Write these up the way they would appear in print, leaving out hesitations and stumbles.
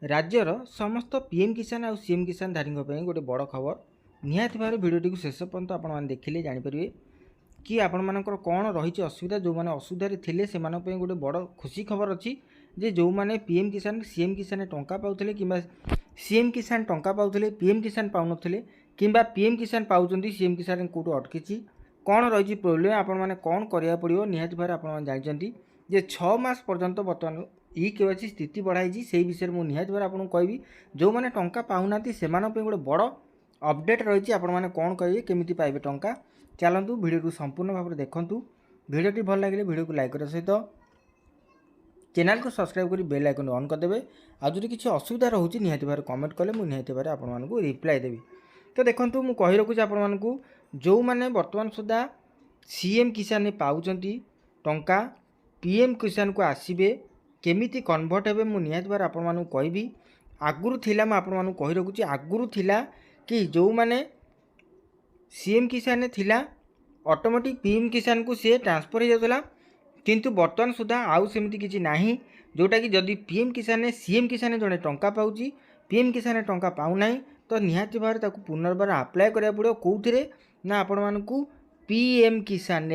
राज्यर समस्त पीएम किसान और सीएम किसान धारी गोटे बड़ खबर निहाती भाव भिडियो को शेष पर्यंत आपने देखिले जानीपर कि आपण मानकर कौन रही असुविधा जो मैंने असुविधा थे से गोटे बड़ खुशी खबर अच्छी जे जो मैंने पीएम किसान सीएम किसान टंका पाते कि सीएम किसान टंका पाते पीएम किसान पाऊन कि पीएम किसान पाँच सीएम किसान कौट अटकी कौन रही प्रोब्लेम आपण मैंने कौन करा पड़ो निहाती भाव आप जानते जे 6 मास पर्यंत बर्तमान इ केवाईसी स्थिति बढ़ाई से विषय मुझे निहाती भाव आपको कहबी जो मैंने टंका पाऊना से गोटे बड़ अपडेट रही आपण मैंने कौन कहे केमी पाइबे टंका चलतु भिडियो को संपूर्ण भाव में देखूँ भिडियोटी भल लगे भिडियो को लाइक करने सहित चैनल को सब्सक्राइब कर बेल आइकन ऑन करदे आज किसी असुविधा रोचे निहाती भाव कमेंट कले मुझे निहाती भाव आपको रिप्लाई देवी। तो देखो मुझे कही रखुच्छी आपको जो मैंने बर्तमान सुधा सीएम किसान पाँच टंका पीएम किसान को आसबे केमिति कन्वर्ट हे मुझे निहाती भाव आपको कहबी आगुरी थिला आपको कही रखुच्छी आगुरी थिला कि जो मैंने सीएम किसान थिला ऑटोमेटिक पीएम किसान को सी ट्रांसफर हो जाता किंतु बर्तमान सुधा आउ सेमती किसी ना जोटा कि जदि पीएम किसान सीएम किसान जड़े टंका पाँच पीएम किसान टंका पाऊना तो निहाती भाव ताकू पुनर्बार आप्लाय करा पड़ो कौथिरे ना आपण मानकू पीएम किसान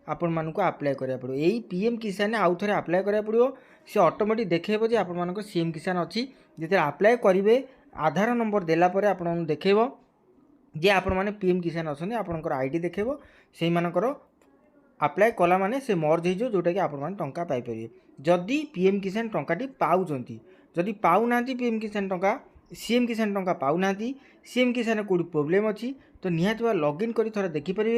आपण मानकू आप्लाय करा पड़ो यही पीएम किसान आउ थे आप्लाय करा पड़ो सी ऑटोमेटिक देखेबो जे आपण मानक सीएम किसान अच्छी जिते आप्लाय करेंगे आधार नंबर देलापर आपण देखेबो जे आपण माने पीएम किसान अच्छे आपंकर आईडी देखेबो से मानकर आप्लाय कला माने से मर्ज हो जोटा कि आपण टंका पाइपर जदि पीएम किसान टंकाटी पाँच जदि पाऊना पीएम किसान टंका सीएम किसान टंका पाऊना सीएम किसान कौटी प्रोब्लेम अच्छी तो निहाती भाव लॉगिन कर थोड़ा देखिपारे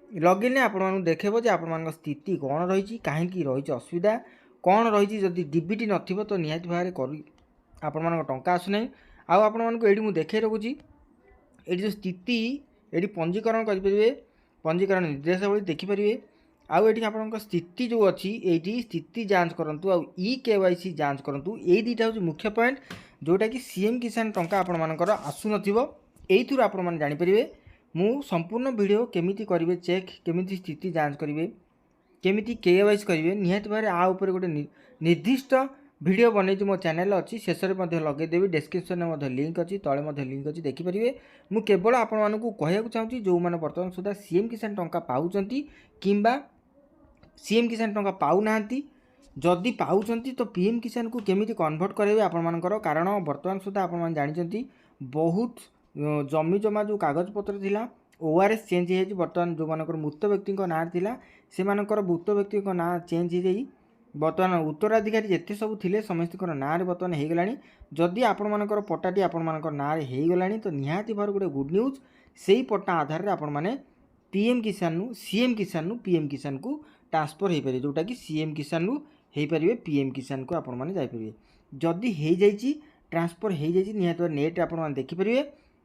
लॉगिन ने आपण देखेबो जे आपण स्थिति कौन रही कहीं रही असुविधा कौन रही जदि डीबीटी नथिबो तो निहाती भाव कर आपण टंका आसुना आउ आपण ये मुझे देखे रखुच्छी ये जो स्थिति ये पंजीकरण करेंगे पंजीकरण निर्देशावली देखिपारे आउ ये आप स्थिति जो अच्छी ये स्थिति जांच करूँ आउ इ केवाईसी जांच करूँ ये दुटा हूँ मुख्य पॉइंट जोटा कि सीएम किसान टंका आपण मानकर आसु नथिबो एइथुर आपण माने जानि परिबे मु संपूर्ण वीडियो केमिति करिवे चेक केमिति स्थिति जांच करिवे केमिति केवाईसी करिवे निहाती भारे आ ऊपर गोटे निर्दिष्ट वीडियो बनै मो चैनल अच्छी शेष में लगेदेवी डिस्क्रिप्शन में लिंक अच्छी तले लिंक अच्छी देखिपारे मु केवल आपण मानकू कहया चाहूँगी जो मैंने बर्तमान सुधा सीएम किसान टंका पाँच किंबा सीएम किसान टंका पाऊना जदि पाँच तो पीएम किसान को केमिति कन्वर्ट करेंगे आपर कारण बर्तमान सुधा आप जानते बहुत जमी जमा जो कागज पत्र थिला ओआरएस चेंज हो बर्तमान जो मानकर मृत व्यक्ति ना थिला से मृत व्यक्ति ना चेंज हो जाई बर्तमान उत्तराधिकारी जिते सब थे समस्त ना बर्तमान हो गला जदि आपण मानकर पट्टाटी आपण मानकर ना हो गला तो निहाती भाव गोटे गुड न्यूज से पट्टा आधार में आपण मैंने पीएम किसान सीएम किसान पीएम किसान को ट्रांसफर हो पारे जोटा कि सीएम किसान हो पारे पीएम किसान को आपण मैंने जापरेंगे जदि हो जाइए ट्रांसफर हो जाइए निहाती भाव नेट आप देखिपारे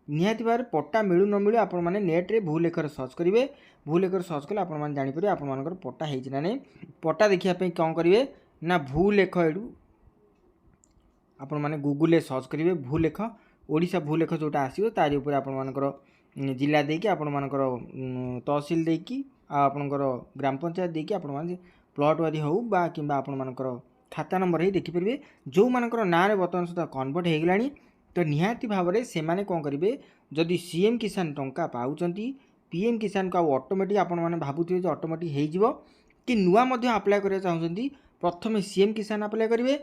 निहाती भाव पट्टा मिलू न मिलू आपण मैंने नेट्रे भू लेखर सर्च करेंगे भू लेखर सर्च कले आपण मैंने जानीपर आपर पट्टा होना नहीं पट्टा देखापी कौन करेंगे ना भू लेख एडू आपण मैंने गूगल सर्च करेंगे भू लेख ओडिशा भू लेख जोटा आसो तारी उपर आपर जिला देकी आपण मानकर तहसिल देकी आपणकर ग्राम पंचायत देकी आपण माने प्लॉट वारी हो बा किंबा आपण मानकर खाता नंबर ही देखिपारे जो मानकर ना बर्तमान सुधा कन्वर्ट हो गलानी तो निहाती भाव में से कौन करेंगे जदि सीएम किसान टंका पाँच पीएम किसान को ऑटोमेटिक आपण मैंने भावुए जो ऑटोमेटिक हो कि नुआ आप्लाय करना चाहते प्रथम सीएम किसान आप्लाय करेंगे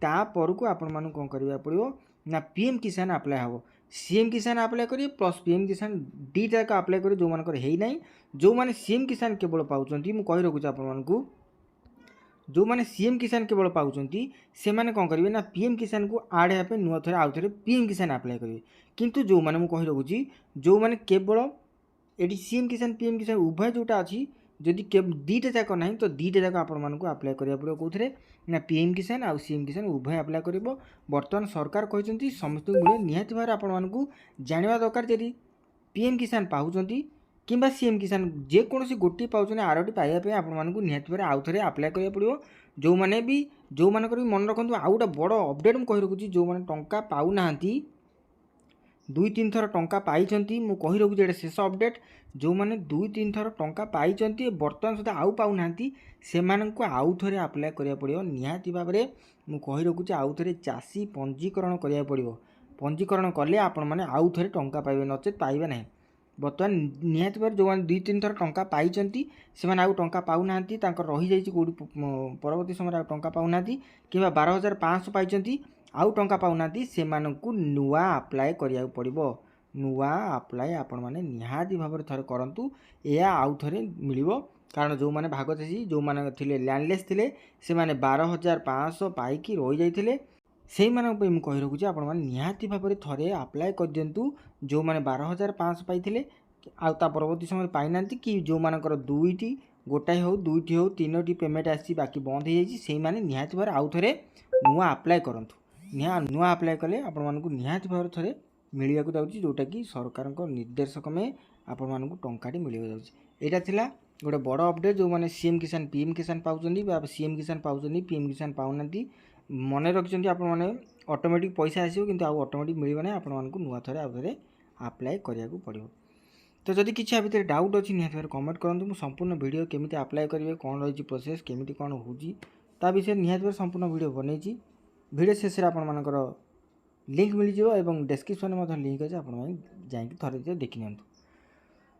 तापर को आपण मानू कौन करा पड़ो ना पीएम किसान आप्लाय हम सीएम किसान आप्लाय करेंगे प्लस पीएम किसान दुईटा जाक आप्लाय करेंगे जो मानकर है ना जो मैंने सीएम किसान केवल पाँच मुझे कही रखुच्छी आपको जो मैंने सीएम किसान केवल पाँच से मैंने कौन करेंगे ना पीएम किसान को आड हाँपे नुआ थे आउ थे पीएम किसान आप्लाय करेंगे किंतु जो मैंने मुझे कही रखुच्छी जो मैंने केवल ये सीएम किसान पीएम किसान उभय जोटा अच्छी जदि दुईटा जाक ना तो दुईटा जाक आपण आप्लाय करा पड़ो कौन ना पीएम किसान आउ सीएम किसान उभय आप्लाय कर बर्तमान सरकार कहते समस्त मिले निहाती भाव आपको जानवा दरकार जदि पीएम किसान पाँच किंबा सीएम किसान जेकोसी गोटे पाँच आरोटी पाइबापी आपको निहाती भाव आउ थे आप्लाय करा पड़ो जो मैंने भी जो मानकर भी मन रखु आउ गोटे बड़ अपडेट मुझे कही रखुच्छी जो मैंने टंका पाऊना 2-3 थर टंका पाई मु कही रखुଛି एटा शेष अपडेट जो मैंने 2-3 थर टंका पाई बर्तमान सुधा आउ पाऊना से आउ थे आप्लाय करा पड़ो निहाती भाव में मु कही रखुଛି आउ थे चाषी पंजीकरण करा पड़ो पंजीकरण कले आपण मैंने आउ थे टंका पाइबे नचेत पाइबे ना बर्तमान निहाती भाव जो 2-3 थर टंका पाई से आउ टंका पाऊना रही जाइए कौटी परवर्ती समय टंका पाऊना कि 12,500 पाई आउ टंका पाऊना से नुआ आप्लाय करिया पड़ो नुआ आप्लाय आपण मैंने निहाती भाव में थे करूँ या आउ थे मिल कारण जो मैंने भागचाषी जो मैंने थे लैंडलेस थे से मैंने 12,500 पाइकी रही जाते से मुझे कही रखुଛି आपण मैंने निहाती भाव में थे आप्लाय कर दिंतु जो मैंने 12,500 पाई आ परवर्ती समय पाईना कि जो मानकर 2टी गोटाए हो 2टी हो 3टी पेमेंट आसी बाकी बंद हो जाए निहाती भाव आउ थे नुआ आप्लाय करूँ नुआ आप्लाय कले आपण मानक निहाती भाव थे मिलवाक जाऊँगी जोटा कि सरकार निर्देशक में आपण मानक टंकाटी मिल जाऊँगी यहाँ गोटे बड़ अपडेट जो मैंने सीएम किसान पीएम किसान पाँच सीएम किसान पाँच पीएम किसान पाऊना मन रखिंट आपने ऑटोमेटिक पैसा आसो कि ऑटोमेटिक मिलना आपण मानक नुआ थे आउ थे आप्लाय करिया पड़ो तो जदि किसी आ भितर डाउट अच्छी निहाती भाव कमेंट करूँ मुझे संपूर्ण वीडियो केमी आप्लाय करेंगे कौन रही प्रोसेस केमी कौन होता विषय निहाती भाव संपूर्ण वीडियो बनई वीडियो शेष में आपर लिंक मिल जाए डिस्क्रिप्शन में लिंक अच्छे आप जाए देखी नि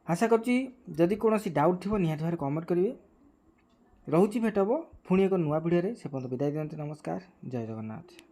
आशा करी कौन डाउट थी निहाती भाव कमेंट करेंगे रोची भेट हम पुणी एक नुआ वीडियो से पर्यंत विदाय दिखाते नमस्कार जय जगन्नाथ।